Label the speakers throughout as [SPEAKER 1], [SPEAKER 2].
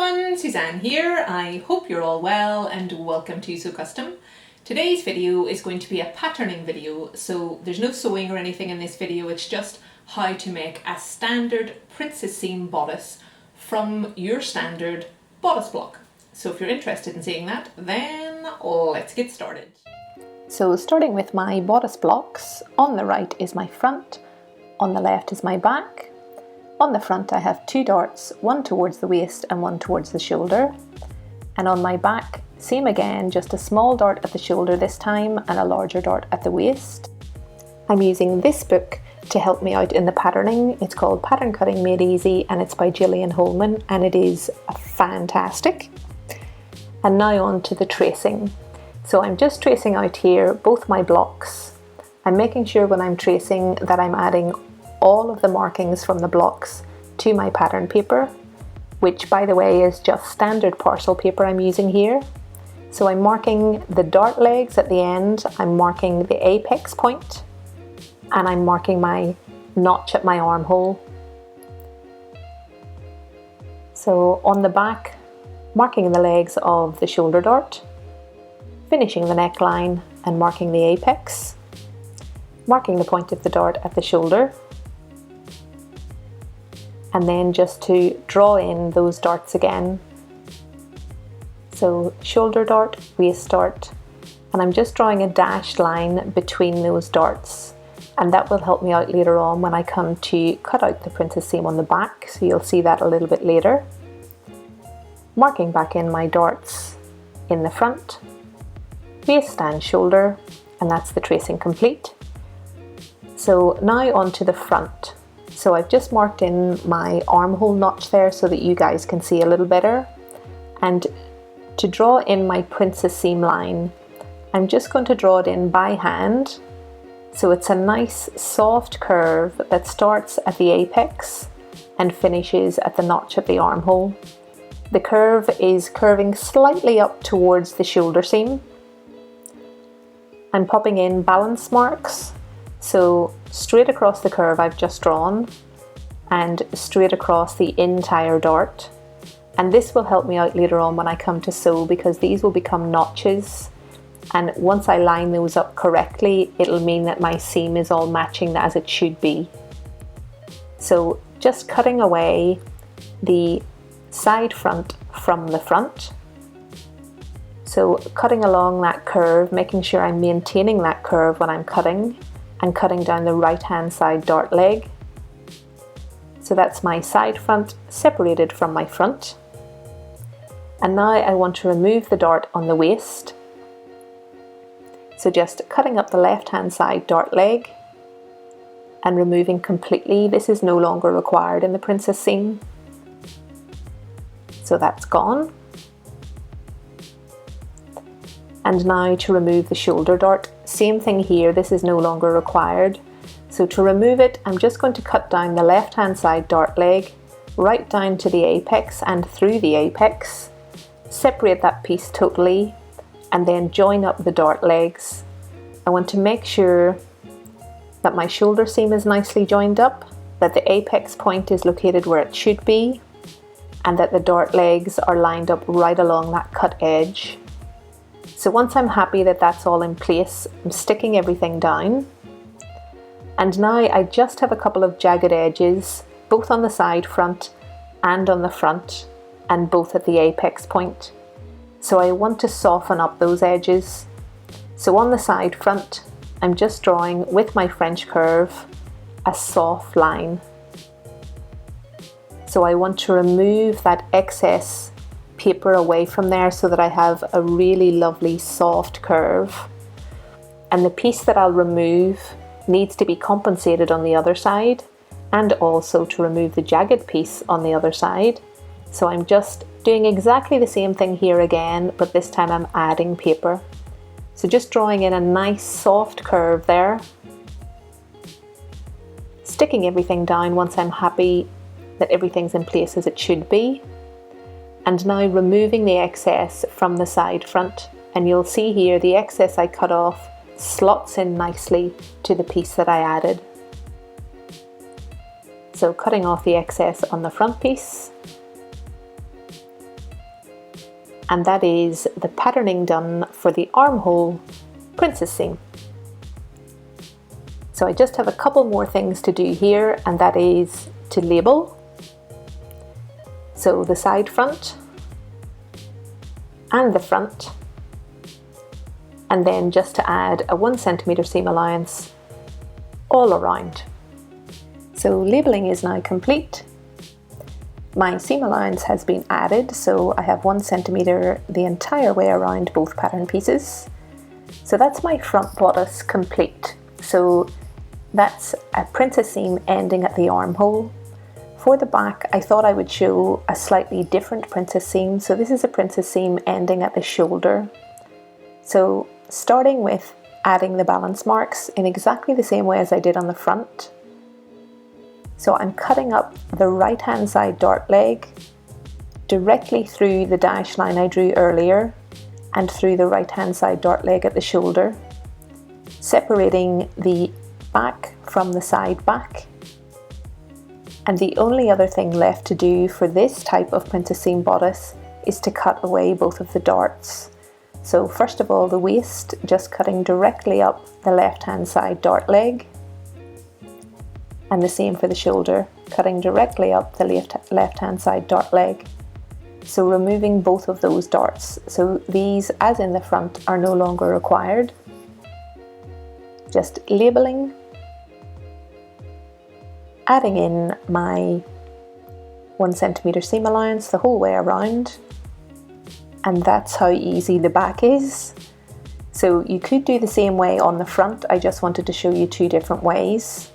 [SPEAKER 1] everyone, Suzanne here. I hope you're all well and welcome to Sew Custom. Today's video is going to be a patterning video, so there's no sewing or anything in this video, it's just how to make a standard princess seam bodice from your standard bodice block. So if you're interested in seeing that, then let's get started. So starting with my bodice blocks, on the right is my front, on the left is my back. On the front I have two darts, one towards the waist and one towards the shoulder. And on my back, same again, just a small dart at the shoulder this time and a larger dart at the waist. I'm using this book to help me out in the patterning. It's called Pattern Cutting Made Easy and it's by Gillian Holman and it is fantastic. And now on to the tracing. So I'm just tracing out here both my blocks. I'm making sure when I'm tracing that I'm adding all of the markings from the blocks to my pattern paper, which by the way is just standard parcel paper I'm using here. So I'm marking the dart legs at the end, I'm marking the apex point, and I'm marking my notch at my armhole. So on the back, marking the legs of the shoulder dart, finishing the neckline and marking the apex, marking the point of the dart at the shoulder, and then just to draw in those darts again. So shoulder dart, waist dart, and I'm just drawing a dashed line between those darts, and that will help me out later on when I come to cut out the princess seam on the back, so you'll see that a little bit later. Marking back in my darts in the front, waist and shoulder, and that's the tracing complete. So now onto the front. So I've just marked in my armhole notch there so that you guys can see a little better. And to draw in my princess seam line, I'm just going to draw it in by hand. So it's a nice soft curve that starts at the apex and finishes at the notch at the armhole. The curve is curving slightly up towards the shoulder seam. I'm popping in balance marks. So straight across the curve I've just drawn and straight across the entire dart. And this will help me out later on when I come to sew because these will become notches. And once I line those up correctly, it'll mean that my seam is all matching as it should be. So just cutting away the side front from the front. So cutting along that curve, making sure I'm maintaining that curve when I'm cutting, and cutting down the right hand side dart leg. So that's my side front separated from my front. And now I want to remove the dart on the waist. So just cutting up the left hand side dart leg and removing completely. This is no longer required in the princess seam. So that's gone. And now to remove the shoulder dart, same thing here, this is no longer required. So to remove it, I'm just going to cut down the left hand side dart leg, right down to the apex and through the apex, separate that piece totally, and then join up the dart legs. I want to make sure that my shoulder seam is nicely joined up, that the apex point is located where it should be, and that the dart legs are lined up right along that cut edge. So once I'm happy that that's all in place, I'm sticking everything down. And now I just have a couple of jagged edges, both on the side front and on the front, and both at the apex point. So I want to soften up those edges. So on the side front, I'm just drawing with my French curve a soft line. So I want to remove that excess paper away from there so that I have a really lovely soft curve. And the piece that I'll remove needs to be compensated on the other side and also to remove the jagged piece on the other side. So I'm just doing exactly the same thing here again, but this time I'm adding paper. So just drawing in a nice soft curve there, sticking everything down once I'm happy that everything's in place as it should be. And now removing the excess from the side front, and you'll see here the excess I cut off slots in nicely to the piece that I added. So cutting off the excess on the front piece, and that is the patterning done for the armhole princess seam. So I just have a couple more things to do here, and that is to label. So the side front and the front, and then just to add a 1 centimeter seam allowance all around. So labelling is now complete. My seam allowance has been added, so I have 1 centimeter the entire way around both pattern pieces. So that's my front bodice complete. So that's a princess seam ending at the armhole. For the back, I thought I would show a slightly different princess seam. So this is a princess seam ending at the shoulder. So starting with adding the balance marks in exactly the same way as I did on the front. So I'm cutting up the right hand side dart leg directly through the dash line I drew earlier and through the right hand side dart leg at the shoulder, separating the back from the side back. And the only other thing left to do for this type of princess seam bodice is to cut away both of the darts. So first of all, the waist, just cutting directly up the left hand side dart leg, and the same for the shoulder, cutting directly up the left hand side dart leg. So removing both of those darts. So these, as in the front, are no longer required. Just labelling, adding in my 1 centimeter seam allowance the whole way around, and that's how easy the back is. So you could do the same way on the front, I just wanted to show you two different ways.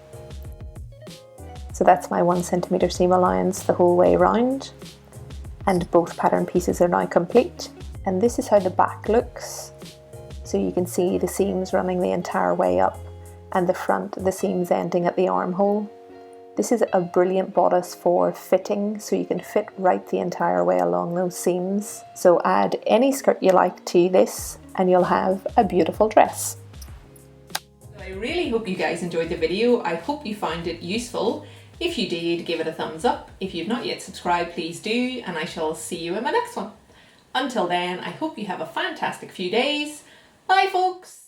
[SPEAKER 1] So that's my 1 centimeter seam allowance the whole way around, and both pattern pieces are now complete. And this is how the back looks. So you can see the seams running the entire way up, and the front, the seams ending at the armhole. This is a brilliant bodice for fitting, so you can fit right the entire way along those seams. So add any skirt you like to this and you'll have a beautiful dress. I really hope you guys enjoyed the video. I hope you found it useful. If you did, give it a thumbs up. If you've not yet subscribed, please do, and I shall see you in my next one. Until then, I hope you have a fantastic few days. Bye folks!